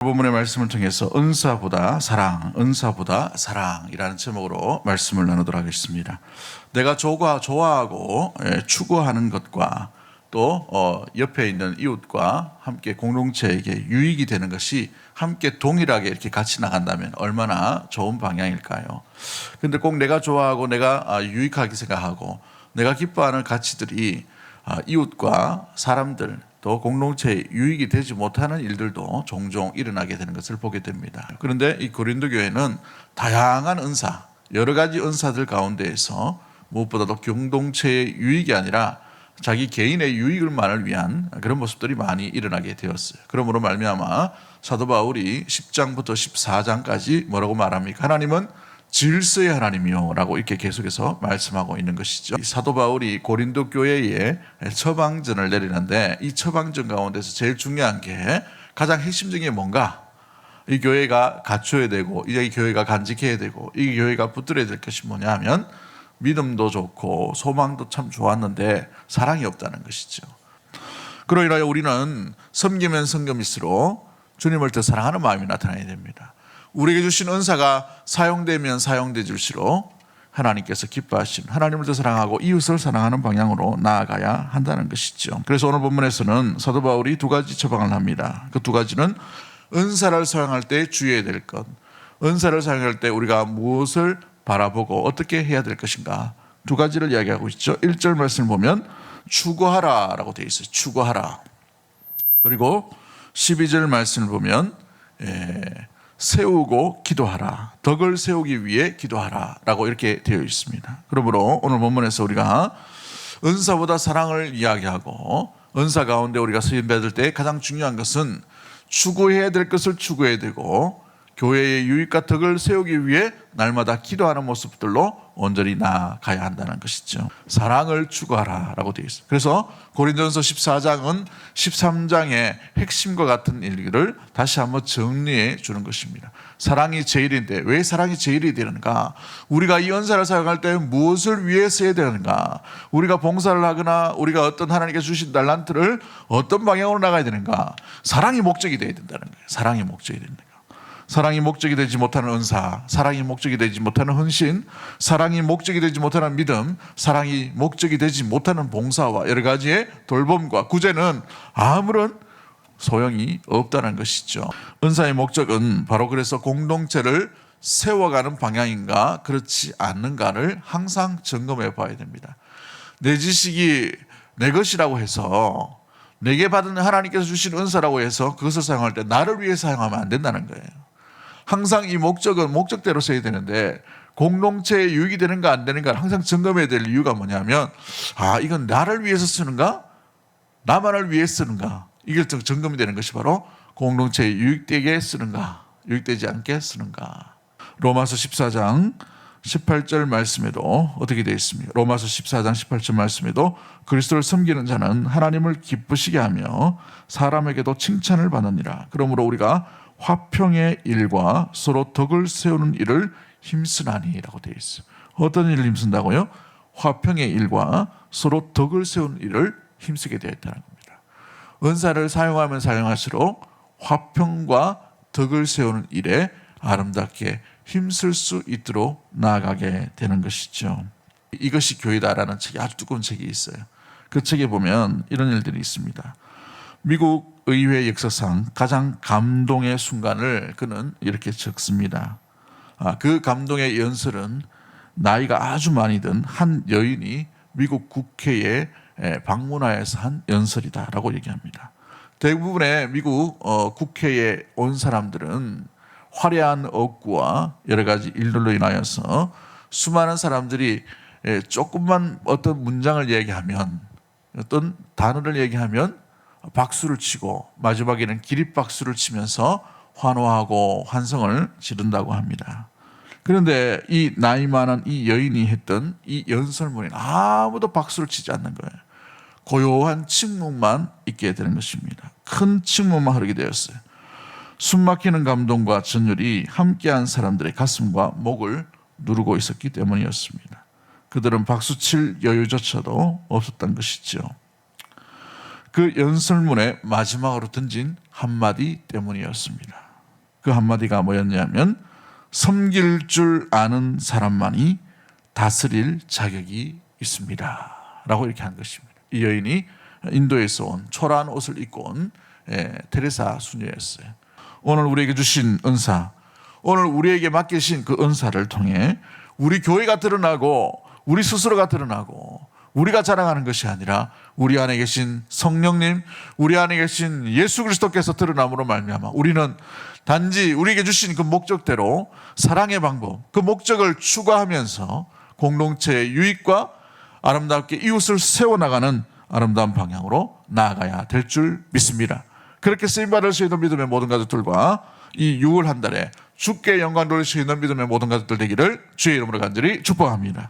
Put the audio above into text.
본문의 말씀을 통해서 은사보다 사랑, 은사보다 사랑이라는 제목으로 말씀을 나누도록 하겠습니다. 내가 좋아하고 추구하는 것과 또 옆에 있는 이웃과 함께 공동체에게 유익이 되는 것이 함께 동일하게 이렇게 같이 나간다면 얼마나 좋은 방향일까요? 그런데 꼭 내가 좋아하고 내가 유익하게 생각하고 내가 기뻐하는 가치들이 이웃과 사람들 또 공동체에 유익이 되지 못하는 일들도 종종 일어나게 되는 것을 보게 됩니다. 그런데 이 고린도 교회는 다양한 은사, 여러 가지 은사들 가운데에서 무엇보다도 공동체의 유익이 아니라 자기 개인의 유익을만을 위한 그런 모습들이 많이 일어나게 되었어요. 그러므로 말미암아 사도 바울이 10장부터 14장까지 뭐라고 말합니까? 하나님은 질서의 하나님이요 라고 이렇게 계속해서 말씀하고 있는 것이죠. 사도 바울이 고린도 교회에 처방전을 내리는데 이 처방전 가운데서 제일 중요한 게 가장 핵심적인 게 뭔가? 이 교회가 갖춰야 되고 이 교회가 간직해야 되고 이 교회가 붙들어야 될 것이 뭐냐 하면 믿음도 좋고 소망도 참 좋았는데 사랑이 없다는 것이죠. 그로 인하여 우리는 섬기면 섬김일수록 주님을 더 사랑하는 마음이 나타나야 됩니다. 우리에게 주신 은사가 사용되면 사용되질수록 하나님께서 기뻐하시는 하나님을 더 사랑하고 이웃을 사랑하는 방향으로 나아가야 한다는 것이죠. 그래서 오늘 본문에서는 사도 바울이 두 가지 처방을 합니다. 그 두 가지는 은사를 사용할 때 주의해야 될 것, 은사를 사용할 때 우리가 무엇을 바라보고 어떻게 해야 될 것인가, 두 가지를 이야기하고 있죠. 1절 말씀을 보면 추구하라 라고 되어 있어요. 추구하라. 그리고 12절 말씀을 보면 세우고 기도하라, 덕을 세우기 위해 기도하라 라고 이렇게 되어 있습니다. 그러므로 오늘 본문에서 우리가 은사보다 사랑을 이야기하고 은사 가운데 우리가 쓰임받을 때 가장 중요한 것은 추구해야 될 것을 추구해야 되고 교회의 유익과 덕을 세우기 위해 날마다 기도하는 모습들로 온전히 나아가야 한다는 것이죠. 사랑을 추구하라 라고 되어 있습니다. 그래서 고린도전서 14장은 13장의 핵심과 같은 일들을 다시 한번 정리해 주는 것입니다. 사랑이 제일인데 왜 사랑이 제일이 되는가? 우리가 이 은사를 사용할 때 무엇을 위해 써야 되는가? 우리가 봉사를 하거나 우리가 어떤 하나님께 주신 달란트를 어떤 방향으로 나가야 되는가? 사랑이 목적이 되어야 된다는 거예요. 사랑이 목적이 된다. 사랑이 목적이 되지 못하는 은사, 사랑이 목적이 되지 못하는 헌신, 사랑이 목적이 되지 못하는 믿음, 사랑이 목적이 되지 못하는 봉사와 여러 가지의 돌봄과 구제는 아무런 소용이 없다는 것이죠. 은사의 목적은 바로 그래서 공동체를 세워가는 방향인가 그렇지 않는가를 항상 점검해 봐야 됩니다. 내 지식이 내 것이라고 해서 내게 받은 하나님께서 주신 은사라고 해서 그것을 사용할 때 나를 위해 사용하면 안 된다는 거예요. 항상 이 목적은 목적대로 써야 되는데 공동체에 유익이 되는가 안 되는가 항상 점검해야 될 이유가 뭐냐면 이건 나를 위해서 쓰는가? 나만을 위해 쓰는가? 이게 점검이 되는 것이 바로 공동체에 유익되게 쓰는가? 유익되지 않게 쓰는가? 로마서 14장 18절 말씀에도 어떻게 되어 있습니까? 로마서 14장 18절 말씀에도 그리스도를 섬기는 자는 하나님을 기쁘시게 하며 사람에게도 칭찬을 받느니라. 그러므로 우리가 화평의 일과 서로 덕을 세우는 일을 힘쓰나니 라고 되어 있어요. 어떤 일을 힘쓴다고요? 화평의 일과 서로 덕을 세우는 일을 힘쓰게 되어 있다는 겁니다. 은사를 사용하면 사용할수록 화평과 덕을 세우는 일에 아름답게 힘쓸 수 있도록 나아가게 되는 것이죠. 이것이 교회다라는 책이 아주 두꺼운 책이 있어요. 그 책에 보면 이런 일들이 있습니다. 미국 의회 역사상 가장 감동의 순간을 그는 이렇게 적습니다. 그 감동의 연설은 나이가 아주 많이 든 한 여인이 미국 국회에 방문하여서 한 연설이다라고 얘기합니다. 대부분의 미국 국회에 온 사람들은 화려한 억구와 여러 가지 일들로 인하여서 수많은 사람들이 조금만 어떤 문장을 얘기하면 어떤 단어를 얘기하면 박수를 치고 마지막에는 기립박수를 치면서 환호하고 환성을 지른다고 합니다. 그런데 이 나이 많은 이 여인이 했던 이 연설문에는 아무도 박수를 치지 않는 거예요. 고요한 침묵만 있게 되는 것입니다. 큰 침묵만 흐르게 되었어요. 숨막히는 감동과 전율이 함께한 사람들의 가슴과 목을 누르고 있었기 때문이었습니다. 그들은 박수칠 여유조차도 없었던 것이죠. 그 연설문의 마지막으로 던진 한마디 때문이었습니다. 그 한마디가 뭐였냐면 섬길 줄 아는 사람만이 다스릴 자격이 있습니다 라고 이렇게 한 것입니다. 이 여인이 인도에서 온 초라한 옷을 입고 온 테레사 수녀였어요. 오늘 우리에게 주신 은사, 오늘 우리에게 맡기신 그 은사를 통해 우리 교회가 드러나고 우리 스스로가 드러나고 우리가 자랑하는 것이 아니라 우리 안에 계신 성령님, 우리 안에 계신 예수 그리스도께서 드러남으로 말미암아 우리는 단지 우리에게 주신 그 목적대로 사랑의 방법, 그 목적을 추구하면서 공동체의 유익과 아름답게 이웃을 세워나가는 아름다운 방향으로 나아가야 될 줄 믿습니다. 그렇게 쓰임받을 수 있는 믿음의 모든 가족들과 이 6월 한 달에 주께 영광 돌릴 수 있는 믿음의 모든 가족들 되기를 주의 이름으로 간절히 축복합니다.